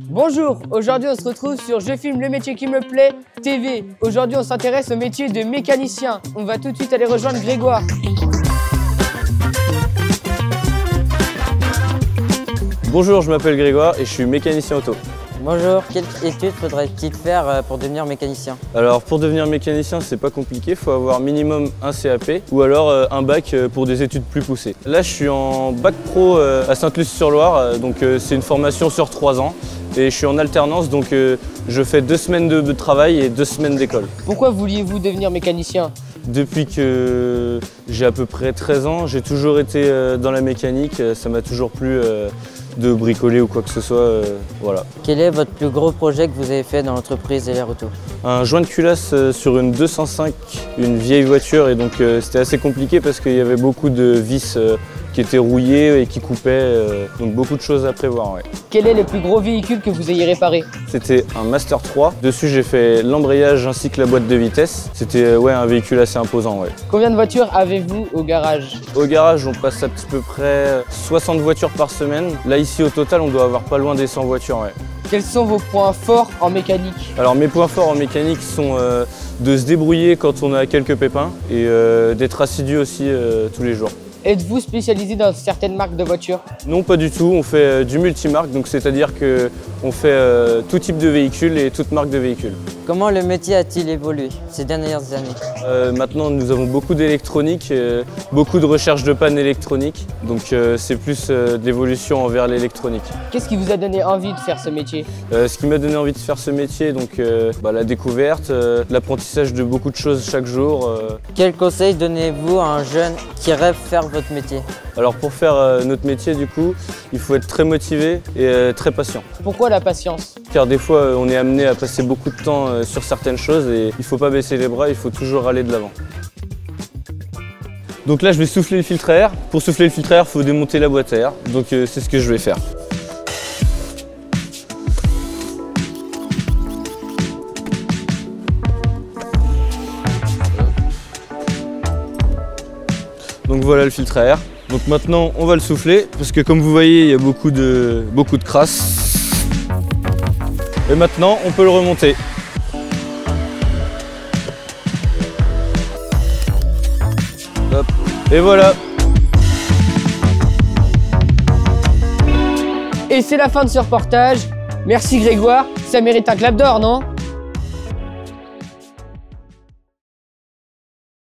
Bonjour, aujourd'hui on se retrouve sur Je filme le métier qui me plaît TV. Aujourd'hui on s'intéresse au métier de mécanicien. On va tout de suite aller rejoindre Grégoire. Bonjour, je m'appelle Grégoire et je suis mécanicien auto. Bonjour, quelle étude faudrait-il faire pour devenir mécanicien? Alors pour devenir mécanicien, c'est pas compliqué, il faut avoir minimum un CAP ou alors un bac pour des études plus poussées. Là je suis en bac pro à Sainte-Luce-sur-Loire, donc c'est une formation sur 3 ans et je suis en alternance, donc je fais 2 semaines de travail et 2 semaines d'école. Pourquoi vouliez-vous devenir mécanicien? Depuis que j'ai à peu près 13 ans, j'ai toujours été dans la mécanique, ça m'a toujours plu de bricoler ou quoi que ce soit, voilà. Quel est votre plus gros projet que vous avez fait dans l'entreprise LR Auto? Un joint de culasse sur une 205, une vieille voiture, et donc c'était assez compliqué parce qu'il y avait beaucoup de vis qui étaient rouillées et qui coupaient, donc beaucoup de choses à prévoir. Ouais. Quel est le plus gros véhicule que vous ayez réparé? C'était un Master 3, dessus j'ai fait l'embrayage ainsi que la boîte de vitesse. C'était un véhicule assez imposant. Ouais. Combien de voitures avez-vous au garage? Au garage on passe à peu près 60 voitures par semaine. Là ici au total on doit avoir pas loin des 100 voitures. Ouais. Quels sont vos points forts en mécanique? Alors mes points forts en mécanique sont de se débrouiller quand on a quelques pépins et d'être assidu aussi tous les jours. Êtes-vous spécialisé dans certaines marques de voitures? Non, pas du tout. On fait du multimarque, donc c'est-à-dire qu'on fait tout type de véhicule et toute marque de véhicule. Comment le métier a-t-il évolué ces dernières années? Maintenant, nous avons beaucoup d'électronique, beaucoup de recherche de pannes électroniques, donc c'est plus d'évolution envers l'électronique. Qu'est-ce qui vous a donné envie de faire ce métier? Ce qui m'a donné envie de faire ce métier, donc la découverte, l'apprentissage de beaucoup de choses chaque jour. Quel conseil donnez-vous à un jeune qui rêve faire votre métier? Alors pour faire notre métier, du coup, il faut être très motivé et très patient. Pourquoi la patience? Car des fois, on est amené à passer beaucoup de temps sur certaines choses et il ne faut pas baisser les bras, il faut toujours aller de l'avant. Donc là, je vais souffler le filtre à air. Pour souffler le filtre à air, il faut démonter la boîte à air. Donc c'est ce que je vais faire. Donc voilà le filtre à air. Donc maintenant on va le souffler parce que comme vous voyez il y a beaucoup de crasse. Et maintenant on peut le remonter. Hop. Et voilà. Et c'est la fin de ce reportage. Merci Grégoire, ça mérite un clap d'or, non?